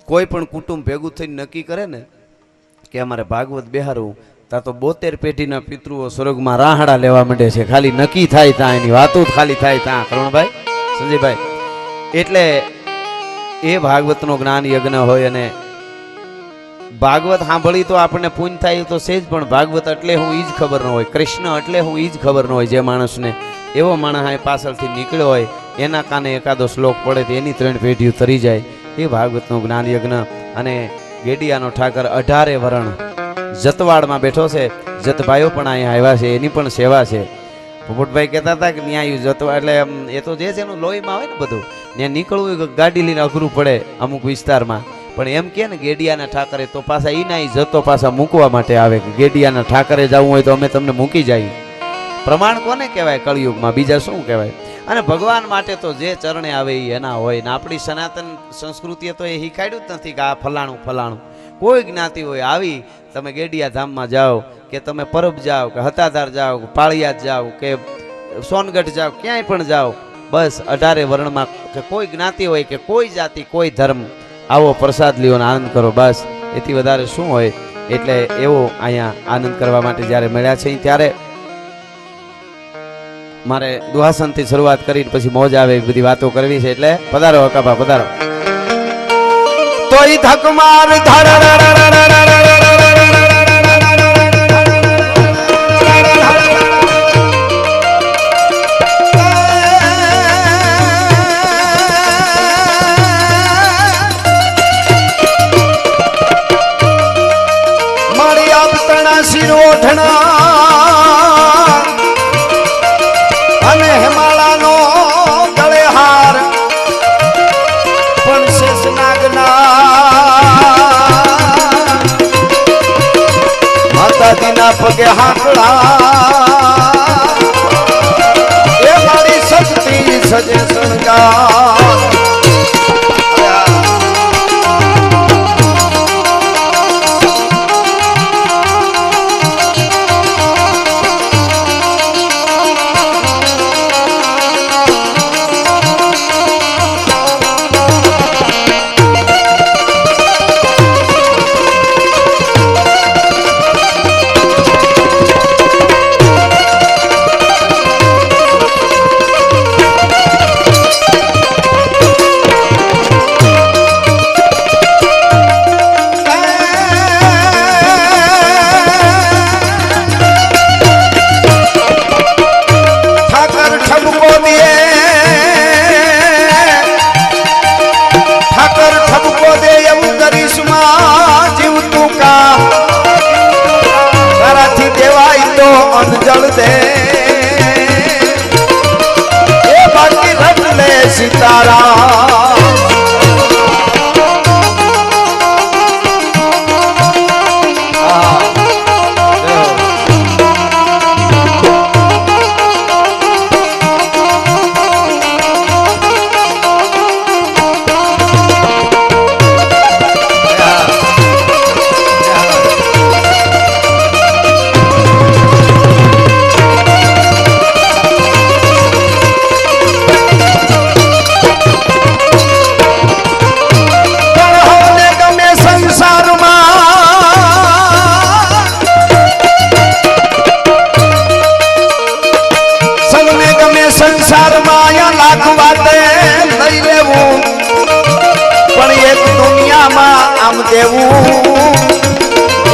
कोई पण कुटुंब भेगू थईने नक्की करे ने के अमारे भागवत बेहारવું ता तो 72 पेઢીના પિતૃઓ સ્વર્ગમાં રાહડા લેવા માંડે છે ખાલી નક્કી થાય તા એની વાતો ખાલી થાય તા કરુણભાઈ સંજયભાઈ એટલે એ ભાગવતનો જ્ઞાન યજ્ઞ હોય અને ભાગવત સાંભળી તો આપણને પુણ્ય થાય તો સેજ પણ ભાગવત એટલે હું ઈ જ ખબર ન હોય કૃષ્ણ એટલે હું ઈ જ ખબર ન હોય જે માણસને એવો માણસ આ પાછળથી નીકળ્યો હોય એના કાને એકાદો શ્લોક પડે તો એની 3 પેઢીઓ તરી જાય એ ભાગવતનો જ્ઞાન યજ્ઞ અને गेडियानो ठाकर 18 वरण जतवाड़ में बैठो से जतभाईओ पण अहीं आव्या छे एनी पण सेवा छे। पोपटभाई कहता था कि न्याय जतवा एटले ए तो जे छे एनु लोही में आवे ने बधुं न्या निकळવું गाड़ी लईने अघरू पड़े अमुक विस्तारमां पण एम के ने गेडियाना ठाकरे तो पाछा ई नाई जतो पाछा मूकवा माटे आवे कि गेडियाना ठाकरे जावुं होय तो अमे तमने मूकी जाई प्रमाण कोने कहेवाय कलियुगमां बीजा शुं कहेवाय અને ભગવાન માટે તો જે ચરણે આવે એ એના હોય ને આપણી સનાતન સંસ્કૃતિએ તો એ શીખાડ્યું જ નથી કે આ ફલાણું ફલાણું કોઈ જ્ઞાતિ હોય આવી તમે ગેડિયા ધામમાં જાઓ કે તમે પરબ જાઓ કે હતાધાર જાઓ કે પાળિયાદ જાઓ કે સોનગઢ જાઓ ક્યાંય પણ જાઓ બસ 18 વર્ણમાં કે કોઈ જ્ઞાતિ હોય કે કોઈ જાતિ કોઈ ધર્મ આવો પ્રસાદ લ્યો ને આનંદ કરો બસ એથી વધારે શું હોય એટલે એવો અહીંયા આનંદ કરવા માટે જ્યારે મળ્યા છે ત્યારે मारे दुहासन थी शुरुआत करी पछी मौज आवे बधी वातो करवी छे एटले पधारो अकाबा पधारो तोई धक मार धर मारी आप तना सिर ओठना हेमालानो गळे हार पण शेष नागना माता दीना पगे हाकड़ा ए मारी शक्ति सजे शृंगार जल दे ए बाकी रख ले सितारा संसार माया लाख बातें लई लेवू पण एक दुनिया में आम देवू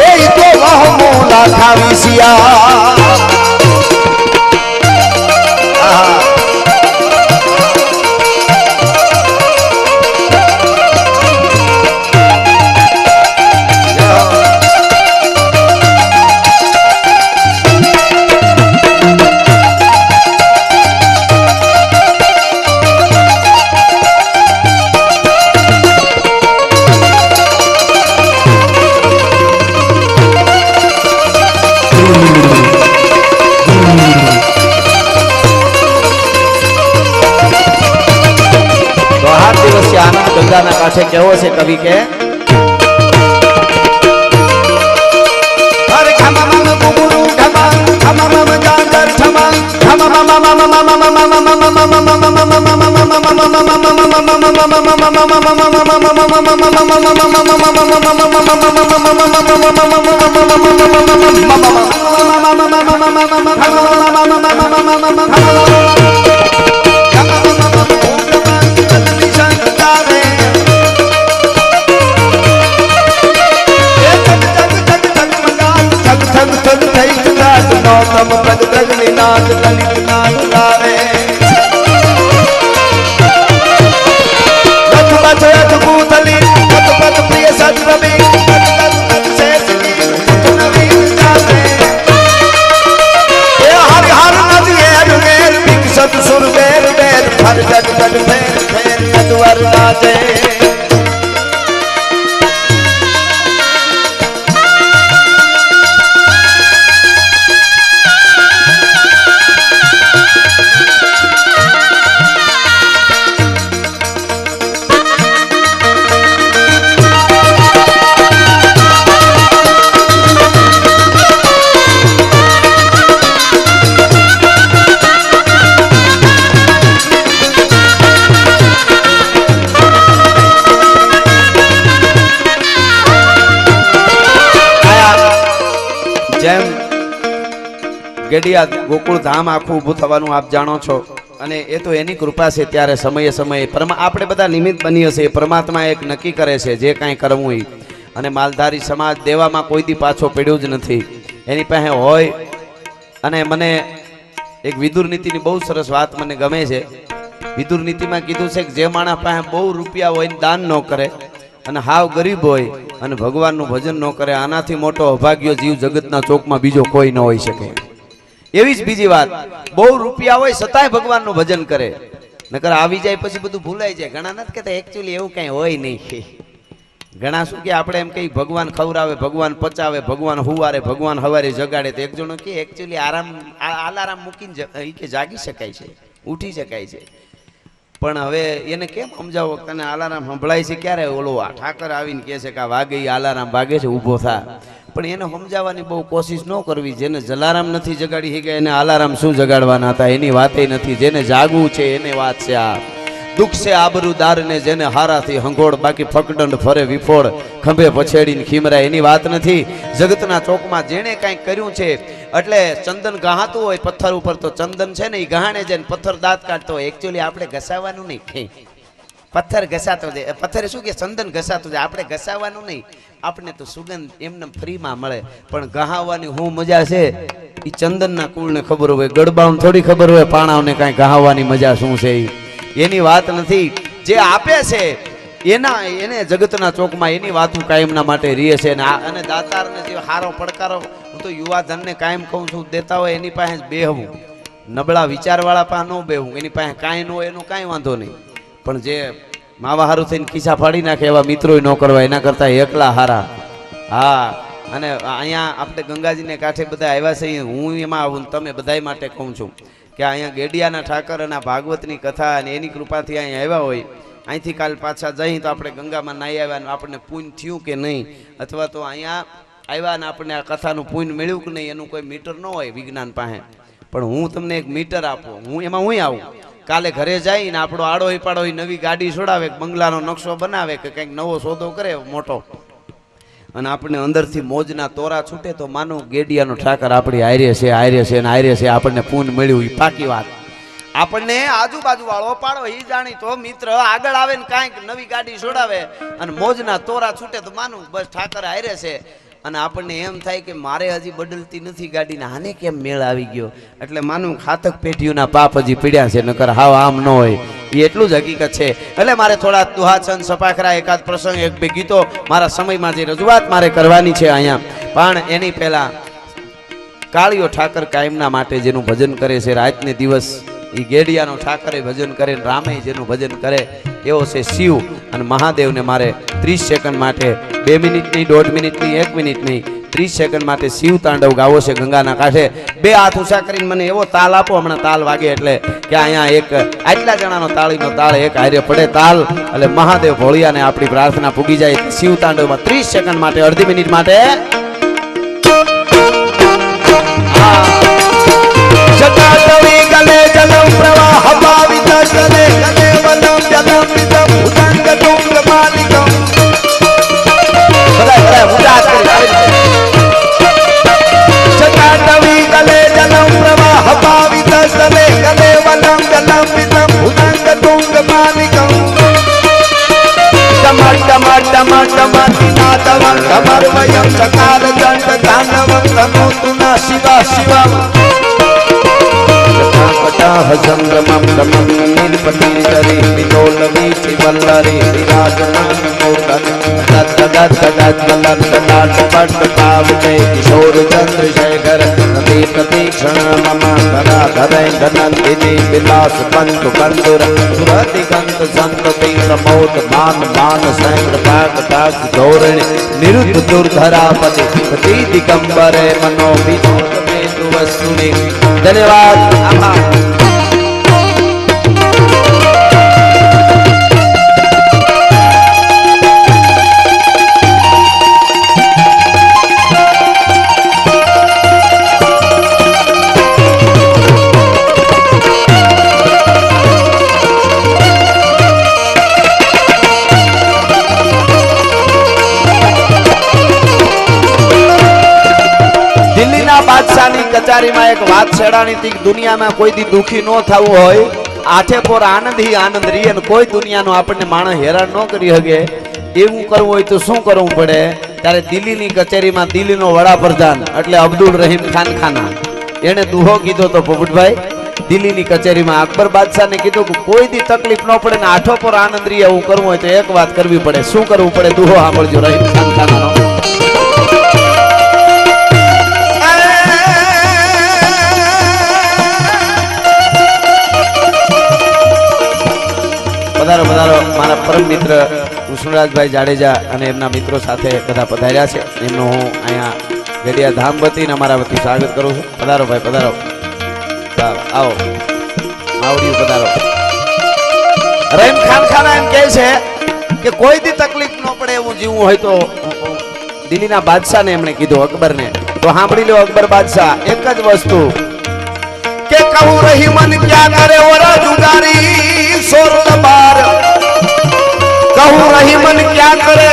ए तो वहमो लाखा विसिया गंगा काठे केवो से कवि के अरे खमा मम गुगुरु खमा खमा मम जांगर खमा खमा मम मम मम मम मम मम मम मम मम જેમ ગેડિયા ગોકુળ ધામ આખું ઊભું થવાનું આપ જાણો છો અને એ તો એની કૃપા છે. ત્યારે સમયે સમયે આપણે બધા નિમિત્ત બની હશે. પરમાત્મા એક નક્કી કરે છે જે કાંઈ કરવું એ, અને માલધારી સમાજ દેવામાં કોઈ દી પાછો પડ્યો જ નથી. એની પાસે હોય. અને મને એક વિદુર નીતિની બહુ સરસ વાત મને ગમે છે. વિદુર નીતિમાં કીધું છે કે જે માણસ પાસે બહુ રૂપિયા હોય દાન ન કરે અને હાવ ગરીબ હોય અને ભગવાનનું ભજન ન કરે, આનાથી મોટો અભાગ્ય જીવ જગતના ચોકમાં બીજો કોઈ ન હોઈ શકે. એવી જ બીજી વાત, બહુ રૂપિયા હોય છતાંય ભગવાનનું ભજન કરે, નકર આવી જાય પછી બધું ભૂલાઈ જાય. ઘણા નથી કહેતા એકચ્યુઅલી એવું કઈ હોય નહીં. ઘણા શું કે આપણે એમ કઈ ભગવાન ખવરાવે, ભગવાન પચાવે, ભગવાન હુવારે, ભગવાન હવારે જગાડે. તો એક જણો કે એકચ્યુઅલી આલારામ મૂકીને કે જાગી શકાય છે, ઉઠી શકાય છે. પણ હવે એને કેમ સમજાવો? તને આલારામ સંભળાય છે ક્યારે? ઓલો ઠાકર આવીને કહે છે કે આ વાગે આલારામ વાગે છે, ઊભો થા. પણ એને સમજાવવાની બહુ કોશિશ ન કરવી. જેને જલારામ નથી જગાડી શકે એને આલારામ શું જગાડવાના હતા? એની વાતે નથી. જેને જાગવું છે એને વાત છે. આ દુઃખ છે આબરૂદાર ને જેને હારાથી હંગોળ, બાકી ફકડંડ ફરે વિફોડ, ખંભે પછેડીને ખીમરાય, એની વાત નથી. જગતના ચોકમાં જેણે કાંઈક કર્યું છે, એટલે ચંદન ગહાતું હોય પથ્થર ઉપર, તો ચંદન છે ને એ ગહાણે જાય, પથ્થર દાંત કાઢતો હોય. એકચ્યુઅલી આપણે ઘસાવાનું નહીં, પથ્થર ઘસાતો જાય. પથ્થર શું કે ચંદન ઘસાતું જાય, આપણે ઘસાવાનું નહીં. આપણે તો સુગંધ એમને ફ્રીમાં મળે, પણ ગહાવવાની હું મજા છે એ ચંદનના કુળને ખબર હોય, ગડબાઓને થોડી ખબર હોય પાણાઓને કાંઈ ગહાવવાની મજા શું છે. એની વાત નથી. જે આપે છે એને જગતના ચોકમાં એની વાતું કાયમના માટે રીએ છે. અને દાતારને જે હારો પડકારો હું તો યુવાધનને કાયમ કહું છું, દેતા હોય એની પાસે જ બેહવું. નબળા વિચારવાળા પાસે ન બેહવું. એની પાસે કાંઈ ન હોય એનો કાંઈ વાંધો નહીં, પણ જે માવા હારું થઈને ખિસ્સા ફાડી નાખે એવા મિત્રો ન કરવા, એના કરતા એકલા હારા. હા, અને અહીંયા આપણે ગંગાજીને કાંઠે બધા આવ્યા છે, હું એમાં આવું, તમે બધા માટે કહું છું કે અહીંયા ગેડિયાના ઠાકર અને ભાગવતની કથા અને એની કૃપાથી અહીંયા આવ્યા હોય. અહીંથી કાલ પાછા જઈ તો આપણે ગંગામાં નાહી આવ્યા ને આપણને પુણ્ય થયું કે નહીં, અથવા તો અહીંયા આવ્યા ને આપણને આ કથાનું પુણ્ય મળ્યું કે નહીં, એનું કોઈ મીટર ન હોય વિજ્ઞાન પાસે. પણ હું તમને એક મીટર આપું. હું એમાં હું આવું કાલે ઘરે જઈને આપણો આડો પાડો નવી ગાડી છોડાવે, બંગલાનો નકશો બનાવે કે કંઈક નવો સોદો કરે મોટો, અને આપણે અંદરથી મોજના તોરા છૂટે, તો માનો ગેડિયાનો ઠાકર આપણી હારે છે, હારે છે ને હારે છે, આપણને પુણ્ય મળ્યું. એ પાકી વાત. આપણને આજુબાજુ વાળો પાડો એ જાણી તો મિત્ર આગળ આવે ને કાંઈક નવી ગાડી છોડાવે અને મોજના તોરા છૂટે, તો માનું બસ ઠાકર હારે છે. અને આપણને એમ થાય કે મારે હજી બદલતી નથી ગાડીને, આને કેમ મેળ આવી ગયો? એટલે માનું ખાતક પેઢીઓના પાપ હજી પીડ્યા છે, નકર હાવ આમ ન હોય. એ એટલું જ હકીકત છે. એટલે મારે થોડા દુહા છંદ સપાખરા, એકાદ પ્રસંગ, એક બે ગીતો મારા સમયમાં જે રજૂઆત મારે કરવાની છે અહીંયા. પણ એની પહેલા કાળિયો ઠાકર કાયમના માટે જેનું ભજન કરે છે રાતને દિવસ, એ ગેડિયાનો ઠાકરે ભજન કરે, રામે જેનું ભજન કરે એવો છે શિવ. અને મહાદેવને મારે 30 સેકન્ડ માટે, 2 મિનિટની, 1.5 મિનિટની, 1 મિનિટની, 30 સેકન્ડ માટે શિવ તાંડવ ગાવો છે ગંગાના કાંઠે. 2 હાથ ઊંચા કરીને મને એવો તાલ આપો, હમણાં તાલ વાગે એટલે કે અહીંયા એક આટલા જણાનો તાળીનો તાળ એક હારે પડે તાલ, એટલે મહાદેવ ભોળિયાને આપણી પ્રાર્થના પૂગી જાય. શિવ તાંડવમાં 30 સેકન્ડ માટે, 1/2 મિનિટ માટે. જટાટવી ગલે જલમ પ્રવાહ ભાવિત ગલે ગલે વલ टमाटमाति नादवं डमर्वयं चकार दंड तांडवं तनोतु न शिवा शिवा कटाह संगमं रमं नीलपतिधरे विलोलवीचि वल्लरे विराजमान मोदन तदाटपट्टपावते किशोर चंद्रशेखर नदी प्रतीक्षण मम धराधरैर्धनन्दिनी विलास बंधु बंधुर सुरदिगंत संतति प्रमोद मान मान सैंद्र भाग भाग धोरणे निरुद्ध दुर्धरापति प्रति दिगंबरे मनो विनोद वेदु वस्तुनि। धन्यवाद आभार। બાદશાહની કચારીમાં એક વાત છેડાણી હતી, દુનિયામાં કોઈ દી દુખી ન થવું હોય, આઠે પોર આનંદ હી આનંદ રહે, અને કોઈ દુનિયાનો આપણને માણસ હેરાન ન કરી શકે એવું કરવું હોય તો શું કરવું પડે? ત્યારે દિલ્હીની કચેરીમાં દિલ્હીનો વડાપ્રધાન એટલે અબ્દુલ રહીમ ખાન ખાના એને દુહો કીધો તો પોપટભાઈ દિલ્હીની કચેરીમાં અકબર બાદશાહને કીધું કે કોઈ દી તકલીફ ન પડે ને આઠો પર આનંદ રહે એવું કરવું હોય તો એક વાત કરવી પડે. શું કરવું પડે? દુહો સાંભળજો રહીમ ખાન ખાનાનો. પધારો પધારો મારા પરમ મિત્ર કૃષ્ણરાજભાઈ જાડેજા અને એમના મિત્રો સાથે બધા પધાર્યા છે. એમનું હું અહીંયા ગઢિયા ધામ વતી ને અમારા વતી સ્વાગત કરું છું. પધારો ભાઈ પધારો. આવો માવડીઓ પધારો. રહીમ ખાન ખાના એમ કહે છે કે કોઈ દી તકલીફ ન પડે એવું જીવવું હોય તો દિલ્હીના બાદશાહને એમણે કીધું અકબરને. તો સાંભળી લો અકબર બાદશાહ એક જ વસ્તુ કે કહું રહી મન ક્યાં કરે ઓરા જુગારી સોરલબાર. કહું રહી મન ક્યાં કરે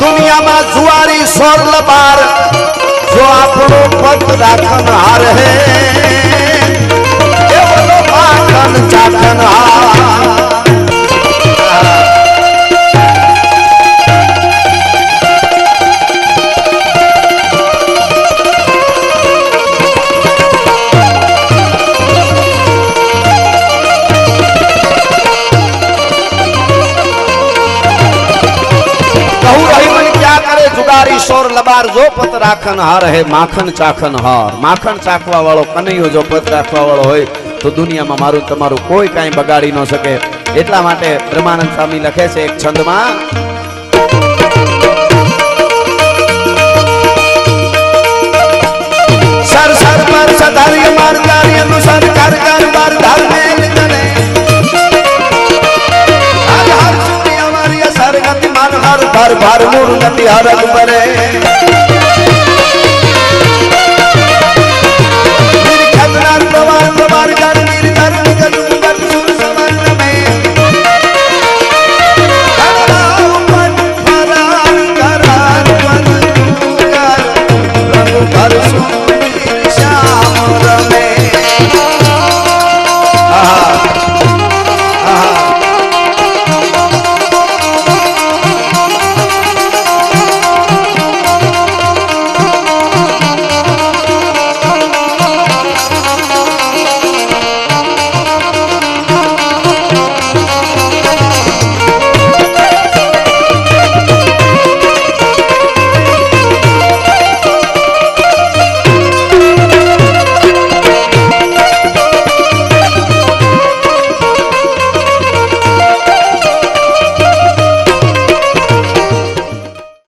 દુનિયામાં જુવારી સોરલબાર. જો આપણો પદ રાખનહાર હે એવો માખન ચાખનહાર. શોર લબાર જો પત રાખન હાર હે માખન ચાખન હાર. માખણ ચાખવા વાળો કનૈયો જો પત રાખવા વાળો હોય તો દુનિયામાં મારું તમારું કોઈ કાંઈ બગાડી ન શકે. એટલા માટે બ્રહ્માનંદ સ્વામી લખે છે એક છંદમાં સર સર પર સધાર્ય માર્ગારી અનુસાર કર કર બાર ધર્મે નિધને આધાર સુની અમારી સરગતિ માન હર ભર ભર મૂળ ગતિ હરક પરે. નિર્ખતનાર પ્રવાર પ્રવાર